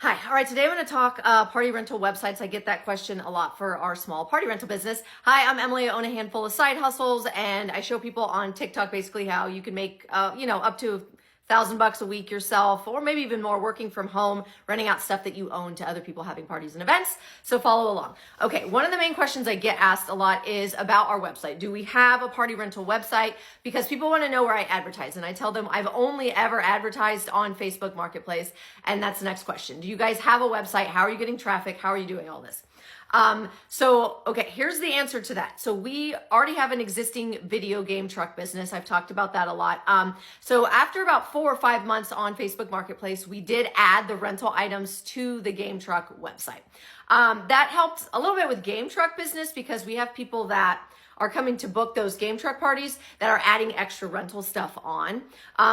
Hi, all right, today I'm going to talk party rental websites. I get that question a lot for our small party rental business. Hi, I'm Emily. I own a handful of side hustles, and I show people on TikTok basically how you can make, up to $1,000 a week yourself, or maybe even more, working from home, renting out stuff that you own to other people having parties and events. So follow along. Okay, one of the main questions I get asked a lot is about our website. Do we have a party rental website? Because people want to know where I advertise, and I tell them I've only ever advertised on Facebook Marketplace, and that's the next question. Do you guys have a website? How are you getting traffic? How are you doing all this? Okay, here's the answer to that. So we already have an existing video game truck business. I've talked about that a lot. So after about 4 or 5 months on Facebook Marketplace, we did add the rental items to the game truck website. That helped a little bit with game truck business because we have people that are coming to book those game truck parties that are adding extra rental stuff on.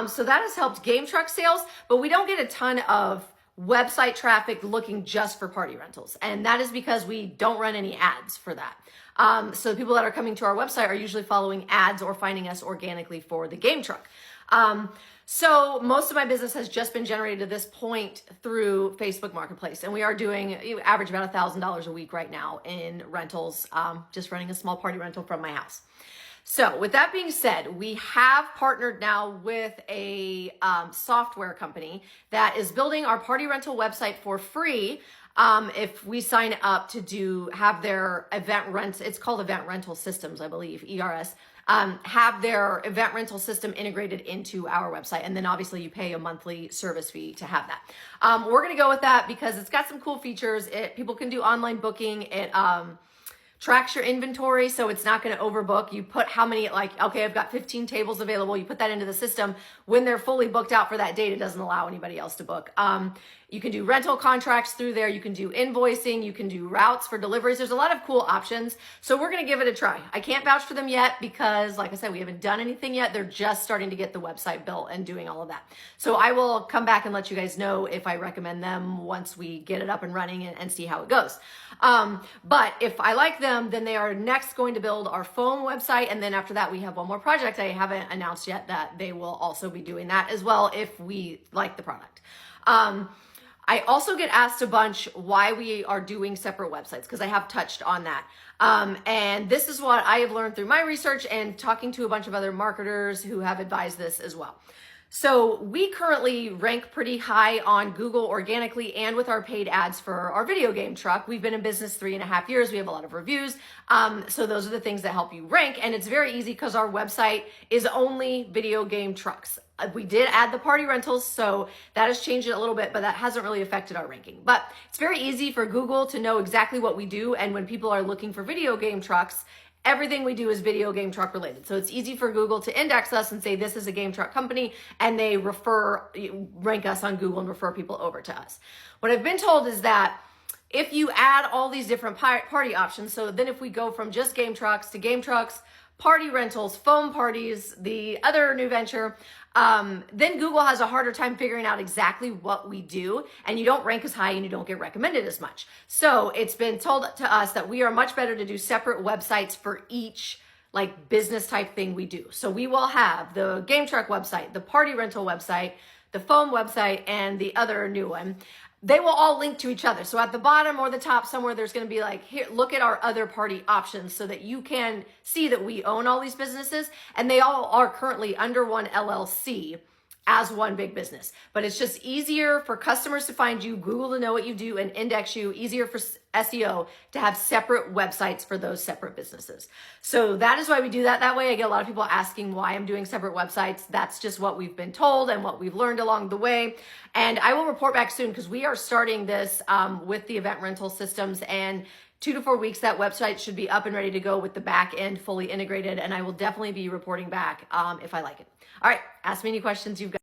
So that has helped game truck sales, but we don't get a ton of website traffic looking just for party rentals. And that is because we don't run any ads for that. So the people that are coming to our website are usually following ads or finding us organically for the game truck. So most of my business has just been generated at this point through Facebook Marketplace. And we are doing average about $1,000 a week right now in rentals, just running a small party rental from my house. So with that being said, we have partnered now with a software company that is building our party rental website for free. If we sign up to have their event rent, it's called Event Rental Systems, I believe, ERS, have their event rental system integrated into our website. And then obviously you pay a monthly service fee to have that. We're going to go with that because it's got some cool features. People can do online booking. It tracks your inventory, so it's not going to overbook. You put how many, okay, I've got 15 tables available. You put that into the system. When they're fully booked out for that date, it doesn't allow anybody else to book. You can do rental contracts through there. You can do invoicing. You can do routes for deliveries. There's a lot of cool options. So we're going to give it a try. I can't vouch for them yet because, like I said, we haven't done anything yet. They're just starting to get the website built and doing all of that. So I will come back and let you guys know if I recommend them once we get it up and running and see how it goes. But if I like them, then they are next going to build our phone website. And then after that, we have one more project I haven't announced yet that they will also be doing that as well if we like the product. I also get asked a bunch why we are doing separate websites because I have touched on that. And this is what I have learned through my research and talking to a bunch of other marketers who have advised this as well. So we currently rank pretty high on Google organically and with our paid ads for our video game truck. We've been in business 3.5 years. We have a lot of reviews. So those are the things that help you rank. And it's very easy because our website is only video game trucks. We did add the party rentals, so that has changed it a little bit, but that hasn't really affected our ranking. But it's very easy for Google to know exactly what we do. And when people are looking for video game trucks, everything we do is video game truck related. So it's easy for Google to index us and say, this is a game truck company, and they rank us on Google and refer people over to us. What I've been told is that if you add all these different party options, so then if we go from just game trucks to game trucks, party rentals, foam parties, the other new venture, then Google has a harder time figuring out exactly what we do, and you don't rank as high and you don't get recommended as much. So it's been told to us that we are much better to do separate websites for each business type thing we do. So we will have the game truck website, the party rental website, the foam website, and the other new one. They will all link to each other. So at the bottom or the top somewhere, there's going to be here, look at our other party options so that you can see that we own all these businesses, and they all are currently under one LLC as one big business. But it's just easier for customers to find you, Google to know what you do and index you, easier for SEO to have separate websites for those separate businesses. So that is why we do that. That way I get a lot of people asking why I'm doing separate websites. That's just what we've been told and what we've learned along the way. And I will report back soon because we are starting this with the event rental systems, and 2 to 4 weeks, that website should be up and ready to go with the back end fully integrated. And I will definitely be reporting back if I like it. All right, ask me any questions you've got.